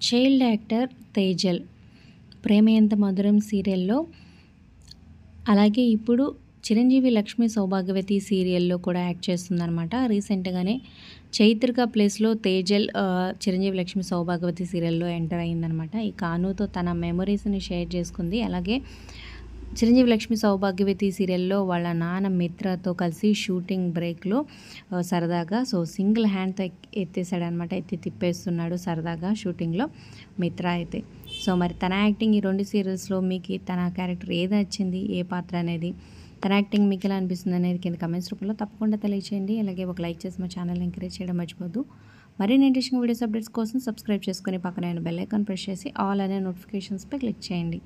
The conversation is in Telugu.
చైల్డ్ యాక్టర్ తేజల్ 'ప్రేమ ఎంత మధురం' సీరియల్‌లో, అలాగే ఇప్పుడు చిరంజీవి లక్ష్మీ సౌభాగ్యవతి సీరియల్‌లో కూడా యాక్ట్ చేస్తుందనమాట. రీసెంట్‌గానే చైత్రిక ప్లేస్‌లో తేజల్ చిరంజీవి లక్ష్మీ సౌభాగ్యవతి సీరియల్‌లో ఎంటర్ అయిందనమాట. ఈ కానుతో తన మెమరీస్‌ని షేర్ చేసుకుంది. అలాగే చిరంజీవి లక్ష్మీ సౌభాగ్యవతి సీరియల్‌లో వాళ్ళ నాన్న మిత్రతో కలిసి షూటింగ్ బ్రేక్‌లో సరదాగా సింగిల్ హ్యాండ్‌తో ఎత్తేసాడనమాట. ఎత్తి తిప్పేస్తున్నాడు సరదాగా షూటింగ్‌లో మిత్ర అయితే. మరి తన యాక్టింగ్ ఈ 2 సీరియల్స్‌లో మీకు తన క్యారెక్టర్ ఏది నచ్చింది? ఏ పాత్ర అనేది? తన యాక్టింగ్ మీకు ఎలా అనిపిస్తుంది అనేది కింద కమెంట్స్ రూపంలో తప్పకుండా తెలియచేయండి. అలాగే ఒక లైక్ చేసి మా ఛానల్ని ఎంకరేజ్ చేయడం మర్చిపోద్దు. మరిన్ని ఇంట్రెస్టింగ్ వీడియోస్ అప్డేట్స్ కోసం సబ్స్క్రైబ్ చేసుకొని పక్కన బెల్ ఐకాన్ ప్రెస్ చేసి ఆల్ అనే నోటిఫికేషన్స్పై క్లిక్ చేయండి.